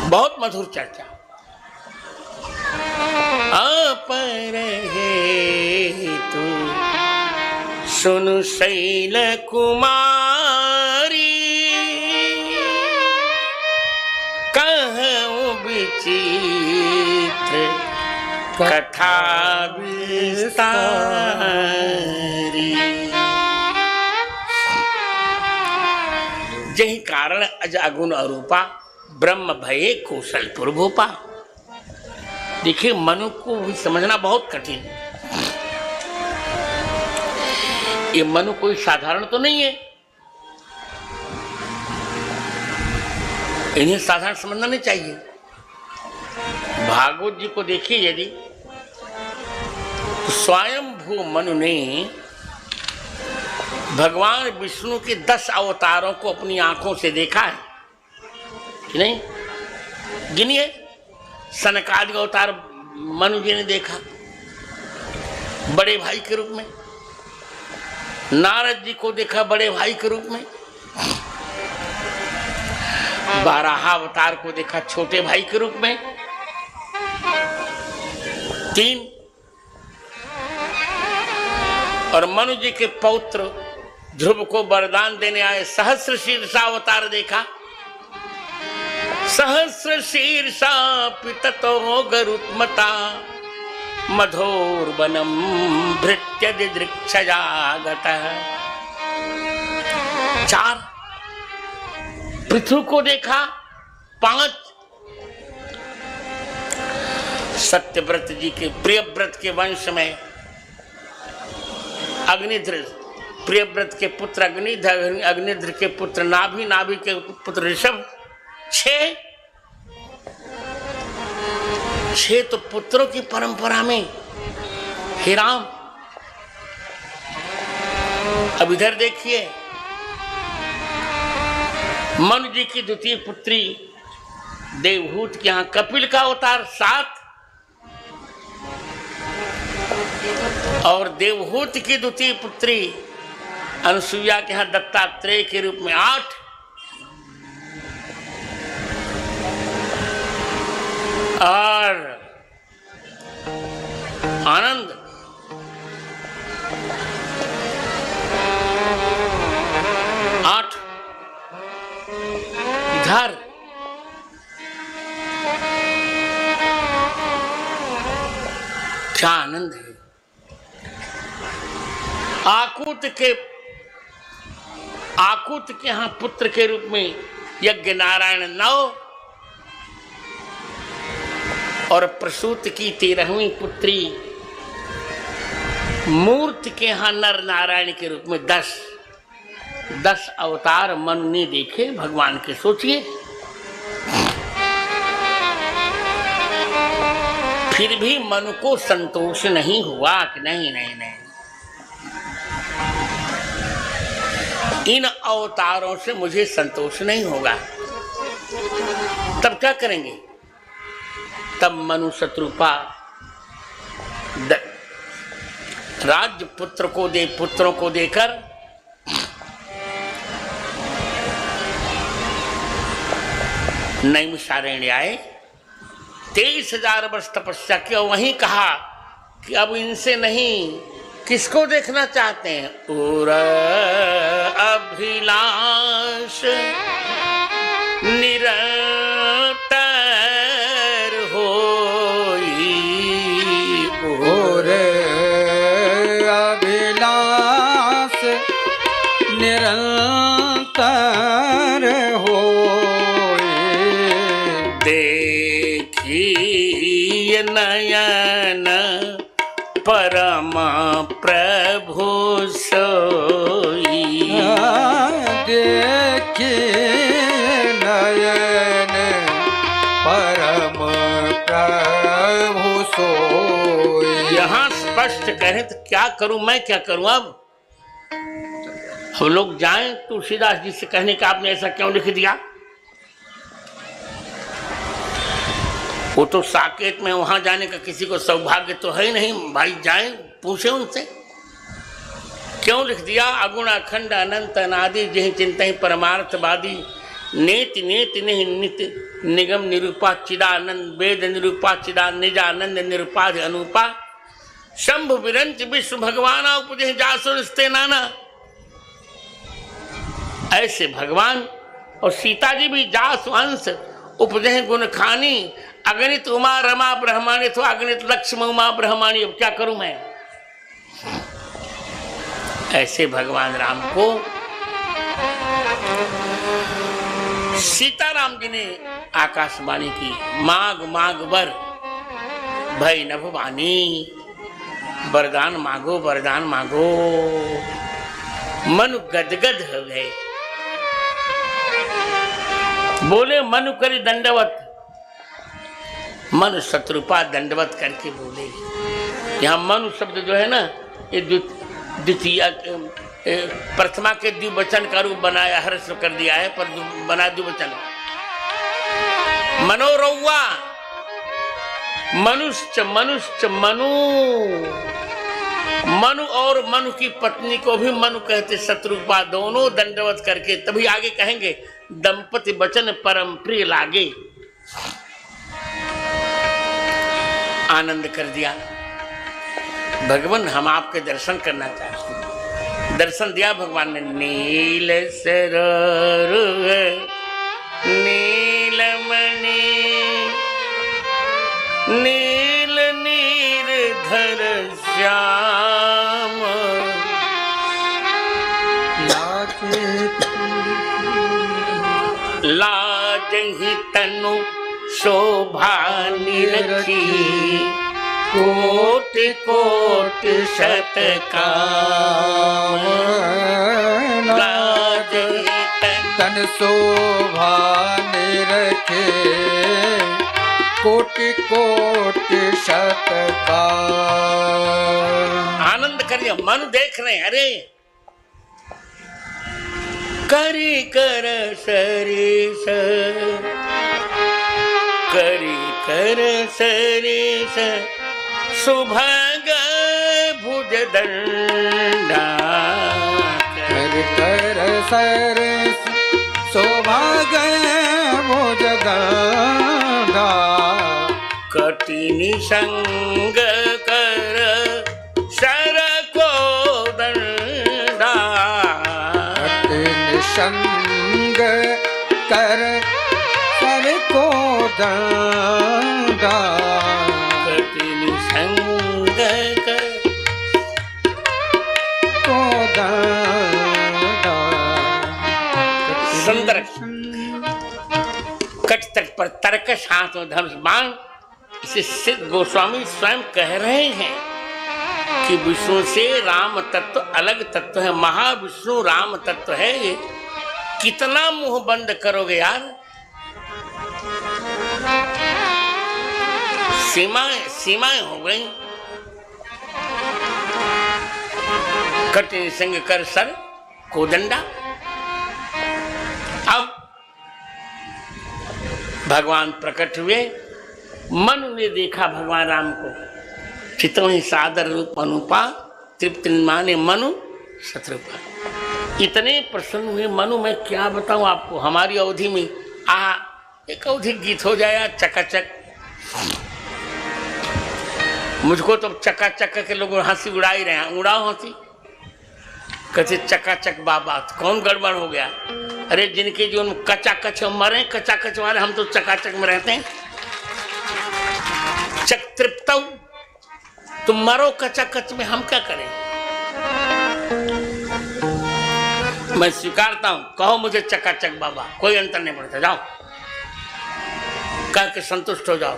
बहुत मधुर चर्चा। अपर है तू सुन शैल कुमारी, कहूँ विचित्र कथा विस्तारी। जही कारण अज अगुण अरूपा, ब्रह्म भये कौशलपुर भूपा। देखिए, मनु को भी समझना बहुत कठिन। ये मनु कोई साधारण तो नहीं है, इन्हें साधारण समझना नहीं चाहिए। भागवत जी को देखिए यदि, तो स्वयं भू मनु ने भगवान विष्णु के 10 अवतारों को अपनी आंखों से देखा है कि नहीं? गिनिए। सनकादि अवतार मनु जी ने देखा बड़े भाई के रूप में, नारद जी को देखा बड़े भाई के रूप में, 12 अवतार को देखा छोटे भाई के रूप में, 3 और मनु जी के पौत्र ध्रुव को वरदान देने आए सहस्र शीर्षा अवतार देखा। सहस्र शीर्षा पिततो गरुत्मता, मधोर्वनम भृत्य दिदृक्षयागतः। 4 पृथु को देखा। 5 सत्यव्रत जी के प्रियव्रत के वंश में अग्निध्र, प्रियव्रत के पुत्र अग्निध्र, अग्निध्र के पुत्र नाभि, नाभि के पुत्र ऋषभ। 6 तो पुत्रों की परंपरा में हे राम। अब इधर देखिए, मनु जी की द्वितीय पुत्री देवहूत के यहाँ कपिल का अवतार 7 और देवहूत की द्वितीय पुत्री अनुसुईया के यहाँ दत्तात्रेय के रूप में 8। और आनंद 8। इधर क्या आनंद है। आकुत के यहाँ पुत्र के रूप में यज्ञ नारायण 9 और प्रसूत की 13वीं पुत्री मूर्त के यहाँ नर नारायण के रूप में 10 अवतार मनु ने देखे भगवान के। सोचिए, फिर भी मनु को संतोष नहीं हुआ कि नहीं, इन अवतारों से मुझे संतोष नहीं होगा। तब क्या करेंगे? तब मनु शत्रुपा राज्य पुत्रों को देकर नैमिषारण्य आए। 23,000 वर्ष तपस्या की और वहीं कहा कि अब इनसे नहीं, किसको देखना चाहते हैं? उर अभिलाष निरंतर होई, उर अभिलाष निरंतर होई, देखी नयन परम प्रभु सोई। देखी नयन परम प्रभु सोई। यहाँ स्पष्ट कहें तो क्या करूं मैं, क्या करूं? अब हम लोग जाएं तुलसीदास जी से कहने का आपने ऐसा क्यों लिख दिया? वो तो साकेत में, वहां जाने का किसी को सौभाग्य तो है ही नहीं। भाई जाएं, पूछे उनसे क्यों लिख दिया? अगुण अखंड अनंत अनादि जिहि चिंतहि परमार्थवादी, नेति नेति नित्य निगम निरूपा चिदानंद वेद निरूपा चिदानंद निजानंद निरूपाध अनुपा शंभु विरंच विश्व भगवान उपदेश जासुरस्ते नाना। ऐसे भगवान और सीता जी भी जास वंश उपदेश गुण खानी अगणित उमा रमा ब्रह्माणी तो अगणित लक्ष्म उमा ब्रह्माणी। अब क्या करूं मैं? ऐसे भगवान राम को सीताराम जी ने आकाशवाणी की, माग माग वर भय नभ वाणी, वरदान मांगो वरदान मांगो। मनु गदगद हो गए, बोले मनु करी दंडवत। मनु शत्रुपा दंडवत करके बोले। यहाँ मनु शब्द जो है ना, ये द्वितीय प्रथमा के द्विवचन का रूप बनाया, हर्ष कर दिया है, पर बना द्विवचन। मनोरौवा मनुष्य मनुष्य मनु, मनु और मनु की पत्नी को भी मनु कहते। शत्रुपा दोनों दंडवत करके, तभी आगे कहेंगे दंपति वचन परम प्रिय लागे। आनंद कर दिया। भगवान हम आपके दर्शन करना चाहते हैं। दर्शन दिया भगवान ने। नील सरोवर नीलमणि नील नीरधर श्याम, लाजहि तनु शोभा निरखी, कोटि कोटि शतकाम। लाजहि तन शोभा निरखे, कोटि कोटि शतकाम। आनंद करिए, मन देख रहे हैं। अरे करी कर सरीस, करी कर सरीस, सुभग भुज दंडा। कर कर सरीस, सुभग भुज दंडा। कटिनि संग कर सर को दंडा। कटिनि संग कर सर को दंडा। कटिनि संग कर को दंडा। सुंदर कट तक पर तरकश हाथ में धनुष बाण। इसे सिद्ध गोस्वामी स्वयं कह रहे हैं कि विष्णु से राम तत्व अलग तत्व है। महाविष्णु राम तत्व है। ये कितना मुंह बंद करोगे यार? सीमाएं हो गई। कटिन संग कर सर कोदंडा। अब भगवान प्रकट हुए। मनु ने देखा भगवान राम को, चितों ही सादर रूप अनुपा, तृप्त माने मनु शत्रुपा। इतने प्रसन्न हुए मनु, मैं क्या बताऊं आपको। हमारी अवधि में एक अवधि गीत हो जाए चकाचक। मुझको तो चकाचक के लोग हंसी उड़ा ही रहे हैं। उड़ाओ हंसी, कहते चकाचक बाबा तो कौन गड़बड़ हो गया? अरे जिनके जो कचाकच मरे, कचाकच वाले, हम तो चकाचक में रहते हैं। चक तृप्त, तुम मरो कचाकच में, हम क्या करें? मैं स्वीकारता हूं, कहो मुझे चकाचक बाबा, कोई अंतर नहीं पड़ता। जाओ कह के संतुष्ट हो जाओ।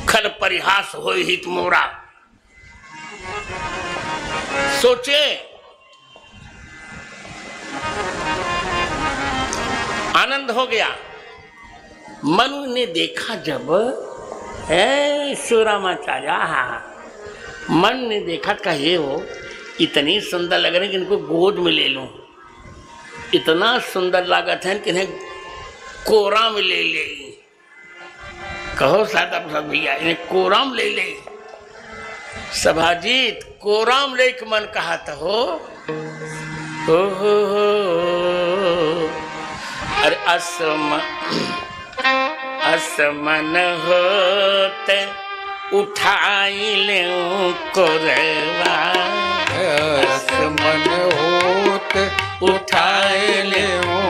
खल परिहास हो हित मोरा। सोचे आनंद हो गया। मनु ने देखा जब सुरामाचार्य, मन ने देखा कहे वो इतनी सुंदर लग रहे कि इनको गोद में ले लूं। इतना सुंदर लागत है कि इन्हें कोरा में ले ले। कहो सादा प्रसाद भैया, इन्हें कोराम ले ले। सभाजीत कोराम ले के मन कहा था हो अरे असमन होत उठाई ले कोरवा, असमन होत उठाए ले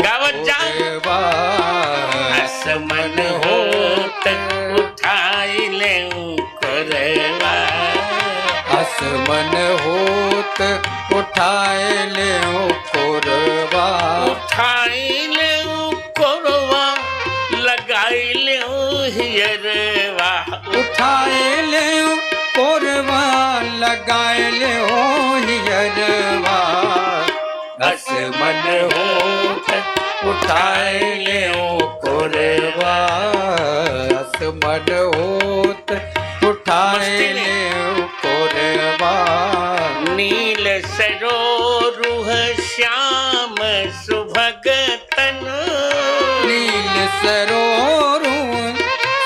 गावत जा। असमन होत उठाई ले कोरवा, असमन होत उठाए ले कोरवा, उठाई ले कोरवा लगाई ले हियरवा, उठाए ले कोरवा लगाए ले हियरवा, असमन होत उठाए ले कोरवा, असमन होत उठाए ले कोरवा, नील सरोरुह श्याम सुभगतन, नील सरोरु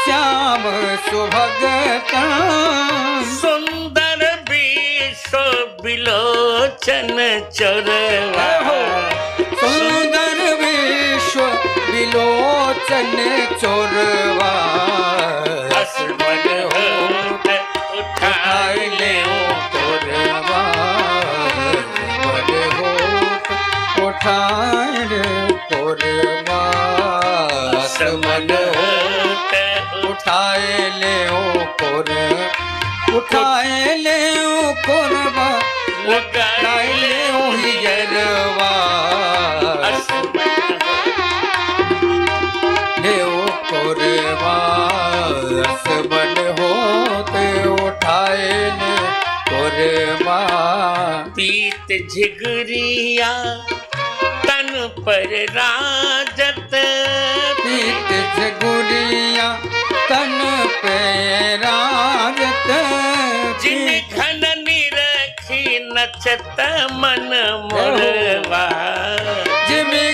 श्याम सुभगतन, सुंदर विश्व बिलोचन चोरवा, सुंदर विश्व बिलोचन चोरवा, असमन होत उठाई ले कोरवा, असमन होत उठाए ले कोरवा, असमन होत उठाए ले कोरवा, उठाए ले कोरवा लगाए ले हियरवा, ले कोरवा, असमन होत उठाए ले कोरवा, पीत झिगरिया तन पर राजत, पीत झगुरिया तन पे राजत, जिन घन निरखी नचत मन मोरवा, जिमि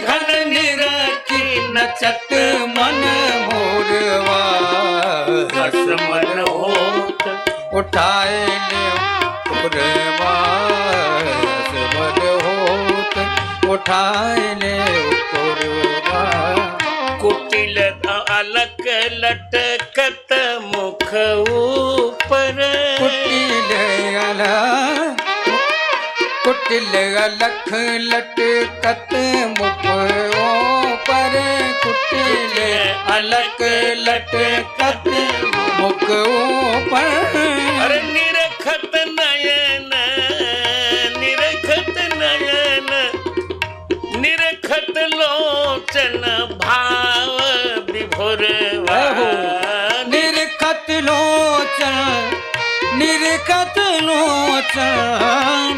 घन निरखी नचत मन मोरवा, असमन होत उठाए ले कोरवा, असमन होत उठाए ले कोरवा, कुटिल अलक लटकत मुख ऊपर, कुटिल अलख लटकत मुख ऊपर, कुटिल अलख लटकत मुख ऊपर, अरे निरखत नयन निरखत लोचन भाव विभोरवा, निरखत लोचन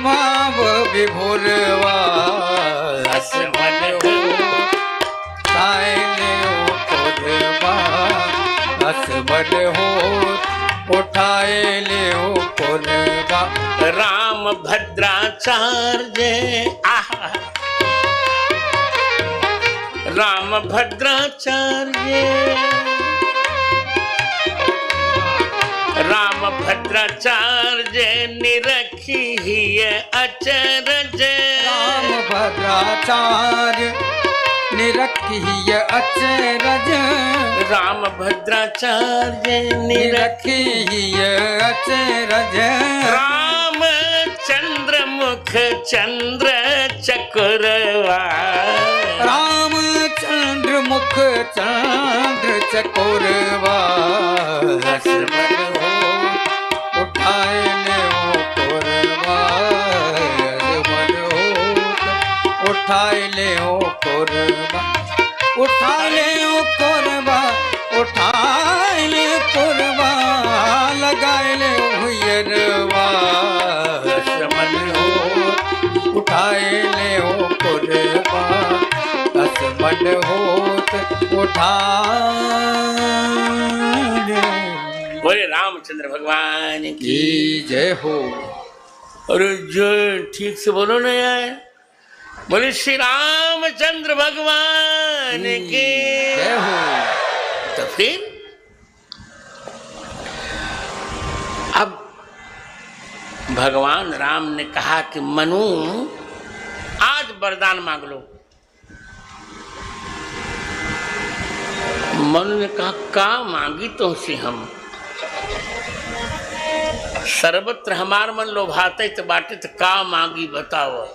भाव विभोरवा, असमन होत उठाए ले कोरवा, असमन होत उठाए ले कोरवा, राम भद्राचार्य आहा, राम भद्राचार्य, राम भद्राचार्य निरखी अचरज, राम भद्राचार्य निरखिय अचरज, राम भद्राचार्य निरखिय अचरज, राम चंद्र मुख चंद्र चकोरवा, रामचंद्र मुख चंद्र चकोरवा, असमन होत उठाए ले कोरवा, असमन होत उठाए ले कोरवा, उठाए ले कोरवा, उठाए ले कोरवा लगाए ले हियरवा, असमन होत उठाए ले कोरवा, असमन होत उठाए ले। बोले रामचंद्र भगवान की जय हो। और जो ठीक से बोलो ना यार, बोले श्री रामचंद्र भगवान की जय हो। तो फिर अब भगवान राम ने कहा कि मनु आज वरदान मांग लो। मनु ने कहा का मांगी तुमसे हम, सर्वत्र हमार मन लोभाते तो बाटे तो का मांगी बताओ।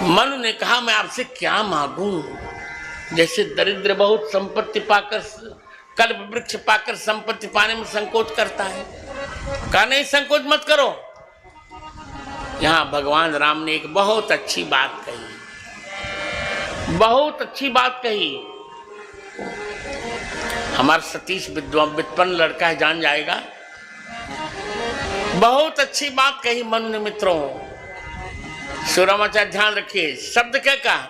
मनु ने कहा मैं आपसे क्या मांगू, जैसे दरिद्र बहुत संपत्ति पाकर, कल्प वृक्ष पाकर संपत्ति पाने में संकोच करता है। कहा नहीं संकोच मत करो। यहाँ भगवान राम ने एक बहुत अच्छी बात कही, बहुत अच्छी बात कही। हमारा सतीश विद्वान लड़का है, जान जाएगा। बहुत अच्छी बात कही मनु ने मित्रों। सुरामाचार्य ध्यान रखिए, शब्द क्या कहा,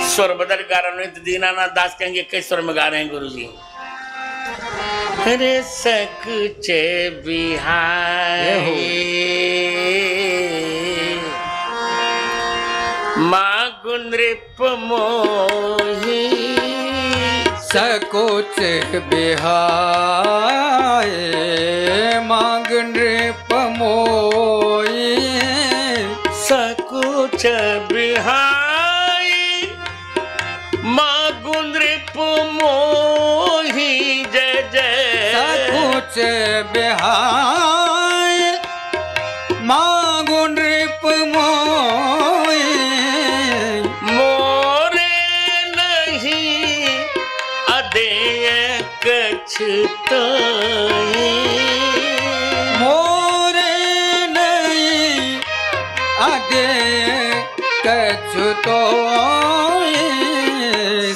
स्वर बदल गा रहे हैं तो दीनानाथ दास कहेंगे किस स्वर में गा रहे हैं गुरुजी। अरे सकुचे बिहारी मागु नृप मोही, सकुच बिहाय मांग नृप मोही, सकुच बिहाय मागु नृप मोही। जय जय सकुच बिहाय मांगु नृप मोही, मोरे नहीं अदेय कछुतोई, मोरे नहीं अदेय कछुतोई,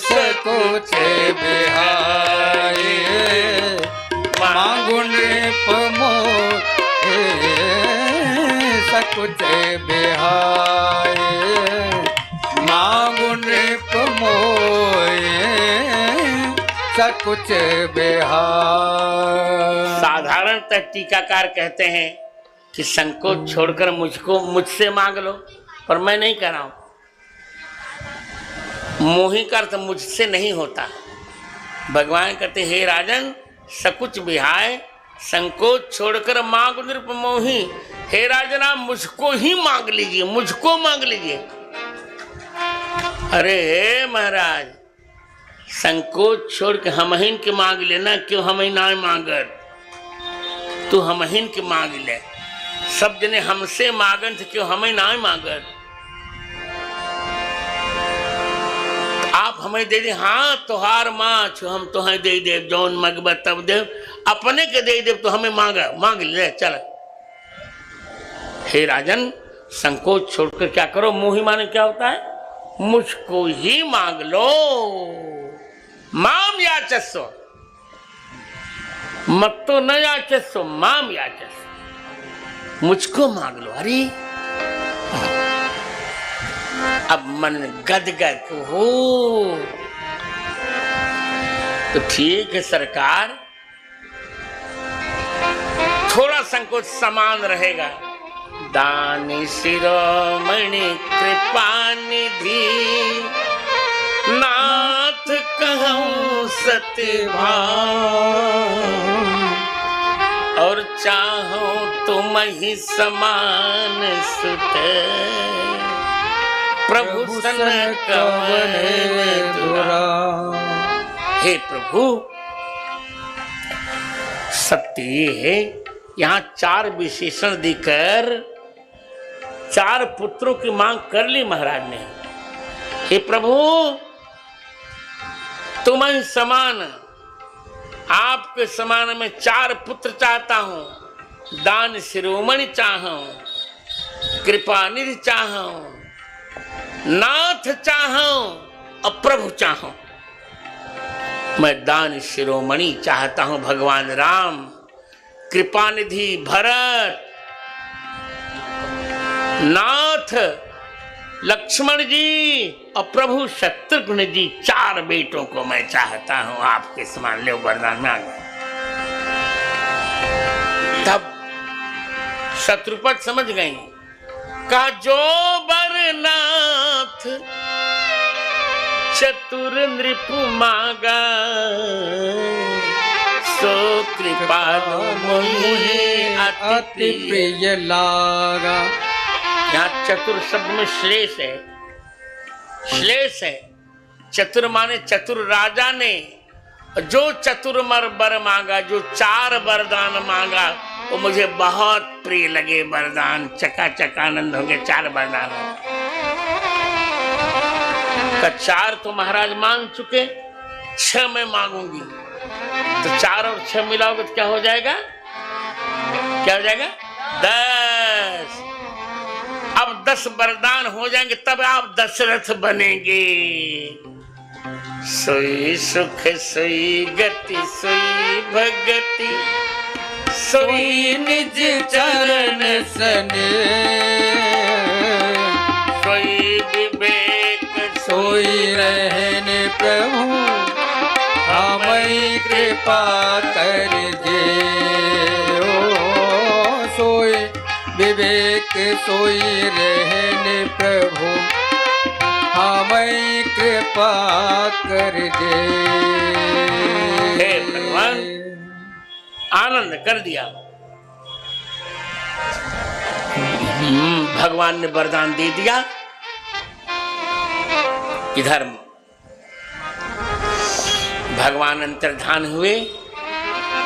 सकुच बिहाय मांगु नृप मोही, सकुच बिहाय मांगु नृप मोही, सकुच बिहाय। साधारणतः टीकाकार कहते हैं कि संकोच छोड़कर मुझसे मांग लो, पर मैं नहीं कह रहा हूं। मोही का अर्थ मुझसे नहीं होता। भगवान कहते हे राजन सकुच बिहाय, संकोच छोड़कर मांग नृप मोही। हे राजन आप मुझको ही मांग लीजिए, मुझको मांग लीजिए। अरे हे महाराज, संकोच छोड़ के हमहिन के मांग लेना, क्यों हम ही ना मांगत, तू हमहिन के मांग ले। सब जने हमसे मांगन थे, क्यों हम ही ना मांगत। आप हमें दे दे, हाँ तोहार माँ छो, हम तो दे देव, जौन मगब तब देव, अपने के दे देव तो हमें मांग ले चल। हे राजन संकोच छोड़कर क्या करो, मोही माने क्या होता है, मुझको ही मांग लो। माम याचस्व, मत तो न याचस्व, माम याचस्व, मुझको मांग लो। अरे अब मन गदगद हो तो ठीक है सरकार, थोड़ा संकोच समान रहेगा। दानी शिरोमणि कृपा निधि, नाथ कहूँ सतभाव, और चाहो तुम ही समान सुत, प्रभु सन कवन दुरा। हे प्रभु सत्य ये है, यहाँ 4 विशेषण देकर 4 पुत्रों की मांग कर ली महाराज ने। हे प्रभु तुम ही समान, आपके समान में 4 पुत्र चाहता हूं। दान शिरोमणि चाहूं, कृपा निधि चाहूं, नाथ चाहूं और प्रभु चाहूं। मैं दान शिरोमणि चाहता हूं भगवान राम, कृपा निधि भरत, नाथ लक्ष्मण जी और प्रभु शत्रुघ्न जी, 4 बेटों को मैं चाहता हूं आपके समान। ले वरदान में आ गए। तब शत्रुपद समझ गई, कहा जो बरनाथ चतुर नृपु मांगा सो कृपालु मोहि अति प्रिय लागा। यहाँ चतुर शब्द में श्लेष है, श्लेष है। चतुर माने चतुर राजा ने जो चतुर वर मांगा, जो 4 वरदान मांगा, वो मुझे बहुत प्रिय लगे वरदान। चकाचक आनंद हो गया 4 वरदान। का 4 तो महाराज मांग चुके, 6 मैं मांगूंगी। तो 4 और 6 मिलाओगे तो क्या हो जाएगा? क्या हो जाएगा? 10। अब 10 वरदान हो जाएंगे, तब आप दशरथ बनेंगे। सोई सुख सोई गति सोई भगति सोई निज चरण सने। सोई विवेक सोई रहने प्रभु हमें कृपा कर दे। ओ सोई विवेक सोई रहने प्रभु हमें कृपा कर दे। हे भगवान, आनंद कर दिया। भगवान ने वरदान दे दिया। इधर भगवान अंतर्धान हुए,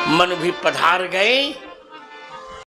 मन भी पधार गए।